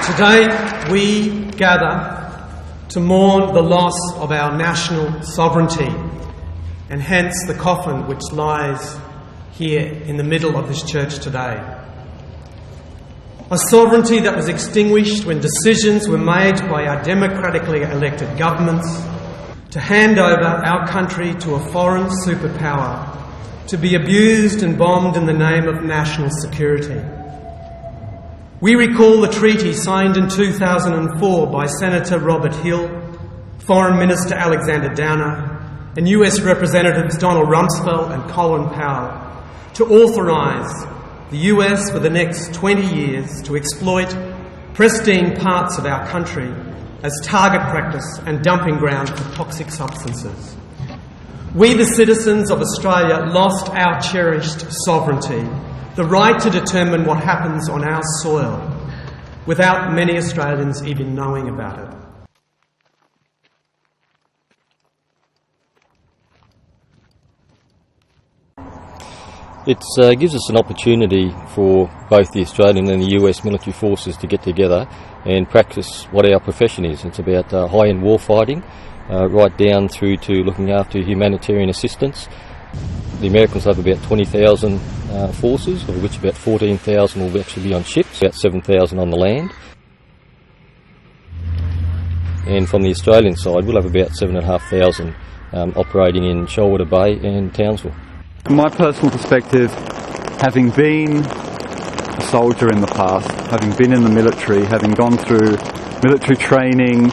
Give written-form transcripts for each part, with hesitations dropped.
Today we gather to mourn the loss of our national sovereignty, and hence the coffin which lies here in the middle of this church today. A sovereignty that was extinguished when decisions were made by our democratically elected governments to hand over our country to a foreign superpower to be abused and bombed in the name of national security. We recall the treaty signed in 2004 by Senator Robert Hill, Foreign Minister Alexander Downer, and US Representatives Donald Rumsfeld and Colin Powell to authorise the US for the next 20 years to exploit pristine parts of our country as target practice and dumping ground for toxic substances. We, the citizens of Australia, lost our cherished sovereignty, the right to determine what happens on our soil, without many Australians even knowing about it. It gives us an opportunity for both the Australian and the US military forces to get together and practice what our profession is. It's about high-end warfighting, right down through to looking after humanitarian assistance. The Americans have about 20,000 forces, of which about 14,000 will actually be on ships, about 7,000 on the land. And from the Australian side, we'll have about 7,500 operating in Shoalwater Bay and Townsville. From my personal perspective, having been a soldier in the past, having been in the military, having gone through military training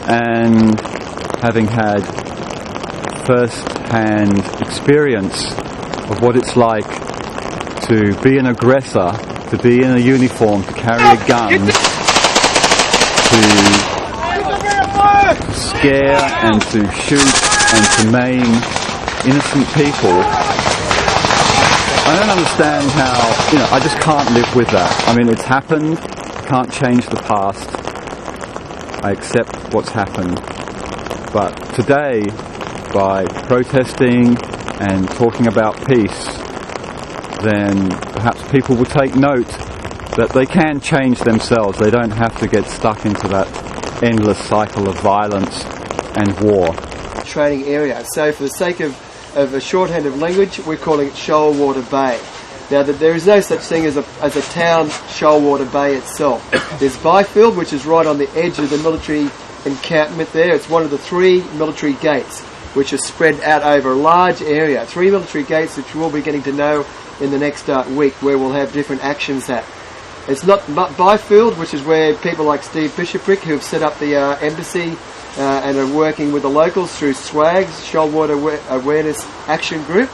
and having had first-hand experience of what it's like to be an aggressor, to be in a uniform, to carry a gun, to scare and to shoot and to maim innocent people, I don't understand how, I just can't live with that. I mean, it's happened, can't change the past. I accept what's happened. But today, by protesting and talking about peace, then perhaps people will take note that they can change themselves. They don't have to get stuck into that endless cycle of violence and war. Training area. So for the sake of a shorthand of language, we're calling it Shoalwater Bay. Now, there is no such thing as a town, Shoalwater Bay itself. There's Byfield, which is right on the edge of the military encampment there. It's one of the 3 military gates, which are spread out over a large area. 3 military gates, which we'll be getting to know in the next week, where we'll have different actions at. It's not Byfield, which is where people like Steve Bishoprick, who have set up the embassy and are working with the locals through SWAGS, Shoalwater Awareness Action Group,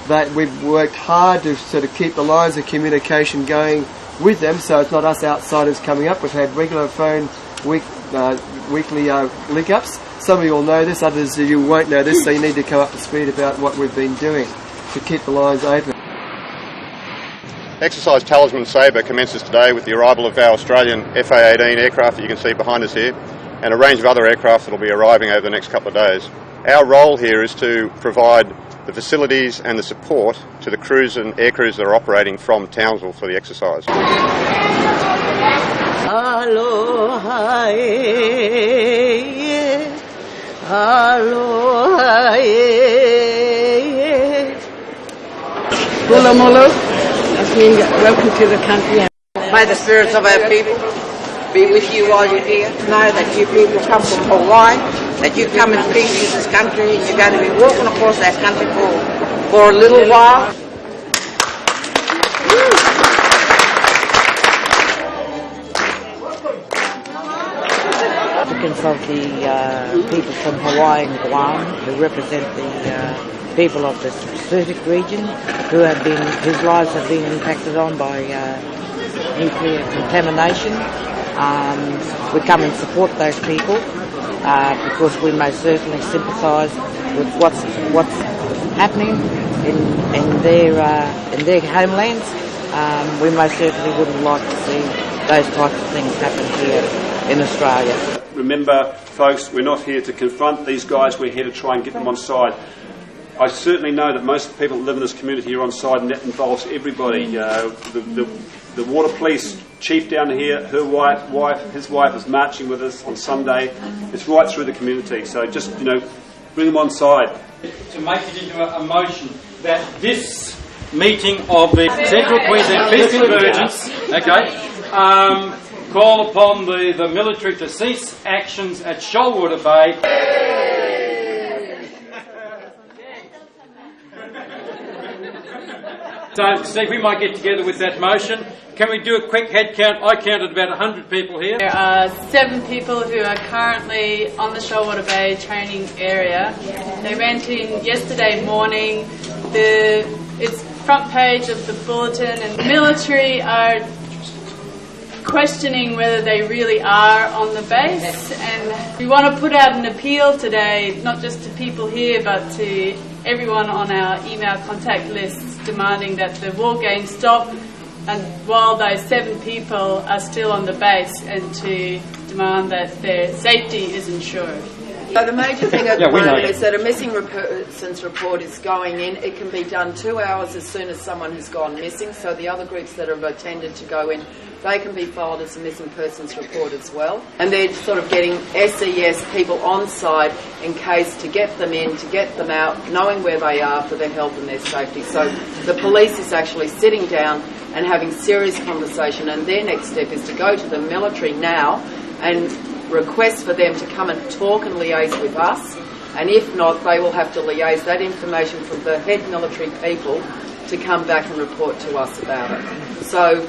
that we've worked hard to sort of keep the lines of communication going with them, so it's not us outsiders coming up. We've had regular phone weekly link-ups. Some of you will know this, others of you won't know this, so you need to come up to speed about what we've been doing to keep the lines open. Exercise Talisman Sabre commences today with the arrival of our Australian FA-18 aircraft that you can see behind us here, and a range of other aircraft that will be arriving over the next couple of days. Our role here is to provide the facilities and the support to the crews and air crews that are operating from Townsville for the exercise. Aloha, aloha, Molo molo, that means welcome to the country. May the spirits of our people be with you while you're here. Know that you people come from Hawaii, that you come in peace to this country, and you're going to be walking across that country for a little while. Of the people from Hawaii and Guam, who represent the people of the Pacific region, whose lives have been impacted on by nuclear contamination. We come and support those people because we most certainly sympathise with what's happening in their homelands. We most certainly wouldn't like to see those types of things happen here in Australia. Remember, folks, we're not here to confront these guys, we're here to try and get them on side. I certainly know that most people that live in this community are on side, and that involves everybody. The water police chief down here, his wife is marching with us on Sunday. It's right through the community. So just, bring them on side. To make it into a motion that this meeting of the Central Queensland Peace Convergence, call upon the military to cease actions at Shoalwater Bay. So, Steve, we might get together with that motion. Can we do a quick head count? I counted about 100 people here. There are 7 people who are currently on the Shoalwater Bay training area. They went in yesterday morning. It's front page of the bulletin, and the military are questioning whether they really are on the base. And we want to put out an appeal today, not just to people here, but to everyone on our email contact lists, demanding that the war games stop, and while those 7 people are still on the base, and to demand that their safety is ensured. So the major thing at the moment is that a missing persons report is going in. It can be done 2 hours as soon as someone has gone missing, so the other groups that have attended to go in, they can be filed as a missing persons report as well. And they're sort of getting SES people on side in case, to get them in, to get them out, knowing where they are for their health and their safety. So the police is actually sitting down and having serious conversation, and their next step is to go to the military now and request for them to come and talk and liaise with us, and if not, they will have to liaise that information from the head military people to come back and report to us about it. So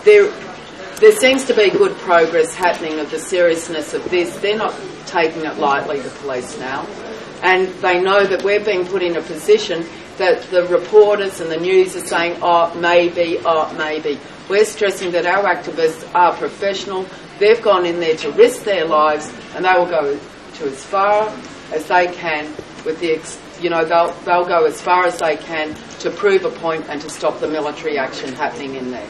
there seems to be good progress happening of the seriousness of this. They're not taking it lightly, the police now, and they know that we're being put in a position that the reporters and the news are saying, oh, maybe. We're stressing that our activists are professional. They've gone in there to risk their lives, and they will go to as far as they can with the, they'll go as far as they can to prove a point and to stop the military action happening in there.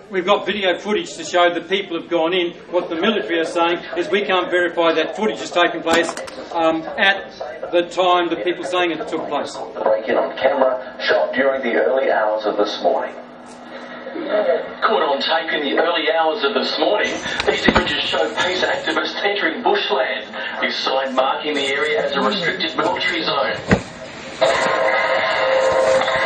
We've got video footage to show that people have gone in. What the military are saying is we can't verify that footage has taken place at the time that people are saying it took place. The break-in on camera shot during the early hours of this morning. Caught on tape in the early hours of this morning, these images show peace activists entering bushland, with sign marking the area as a restricted military zone.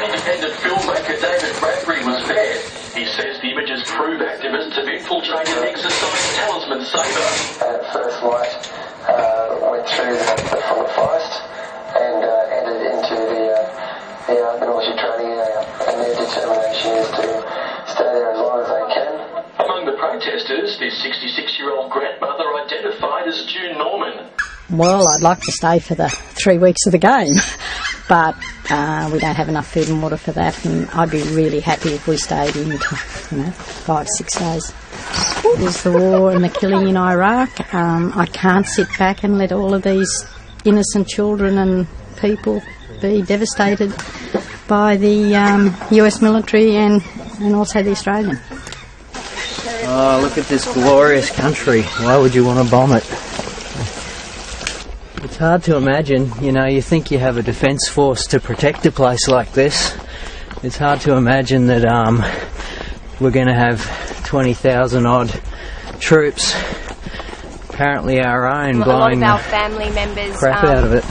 Independent filmmaker David Bradbury was there. He says the images prove activists have infiltrated and exercised Talisman Sabre. At first light, went through the full forest and entered into the military training area, and their determination is to stay there as long as they can. Among the protesters, this 66-year-old grandmother identified as June Norman. Well, I'd like to stay for the 3 weeks of the game, but we don't have enough food and water for that, and I'd be really happy if we stayed in, 5-6 days. There's the war and the killing in Iraq. I can't sit back and let all of these innocent children and people be devastated by the US military and also the Australian. Oh, look at this glorious country. Why would you want to bomb it? It's hard to imagine, you think you have a defence force to protect a place like this. It's hard to imagine that we're going to have 20,000 odd troops, apparently our own, blowing a lot of our family members, crap out of it.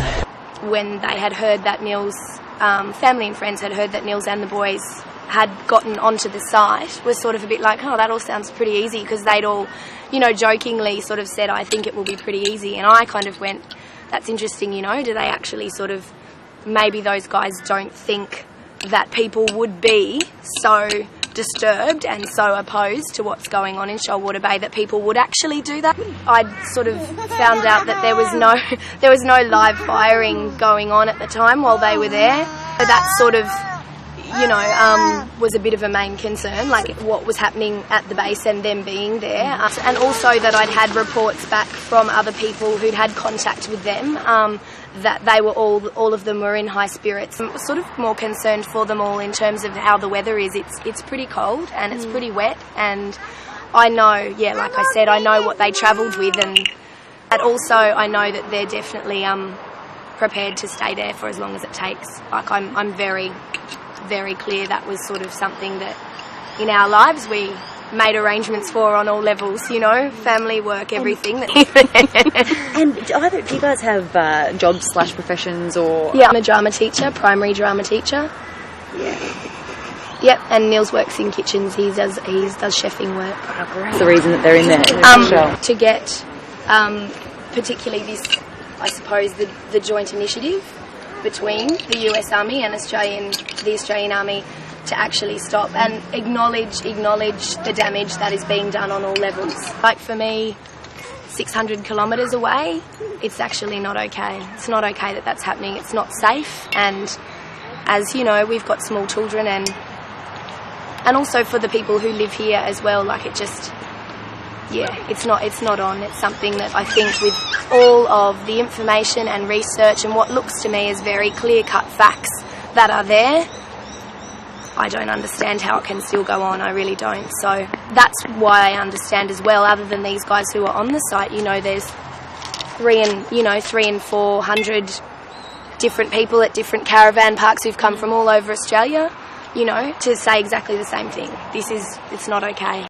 When they had heard that Nils, family and friends had heard that Nils and the boys had gotten onto the site, was sort of a bit like, oh, that all sounds pretty easy, because they'd all, jokingly sort of said, I think it will be pretty easy, and I kind of went, that's interesting, do they actually sort of, maybe those guys don't think that people would be so disturbed and so opposed to what's going on in Shoalwater Bay that people would actually do that. I'd sort of found out that there was no live firing going on at the time while they were there. So that sort of, was a bit of a main concern, like what was happening at the base and them being there. And also that I'd had reports back from other people who'd had contact with them that they were all of them were in high spirits. I'm sort of more concerned for them all in terms of how the weather is. It's pretty cold and it's pretty wet, and I know, like I said, I know what they travelled with, and also I know that they're definitely prepared to stay there for as long as it takes. Like I'm very, very clear that was sort of something that in our lives we made arrangements for on all levels, you know, family, work, everything. And do you guys have jobs/professions or? Yeah, I'm a drama teacher, primary drama teacher. Yeah. Yep, and Neil's works in kitchens. He does chefing work. What's the reason that they're in there? To get, particularly this, I suppose, the joint initiative between the US Army and the Australian Army to actually stop and acknowledge the damage that is being done on all levels. Like for me, 600 kilometres away, it's actually not okay. It's not okay that that's happening. It's not safe, and as you know, we've got small children and also for the people who live here as well, like it just, yeah, it's not on. It's something that I think with all of the information and research and what looks to me as very clear-cut facts that are there, I don't understand how it can still go on. I really don't. So that's why I understand as well, other than these guys who are on the site, you know, there's 300 and 400 different people at different caravan parks who've come from all over Australia, you know, to say exactly the same thing. It's not okay.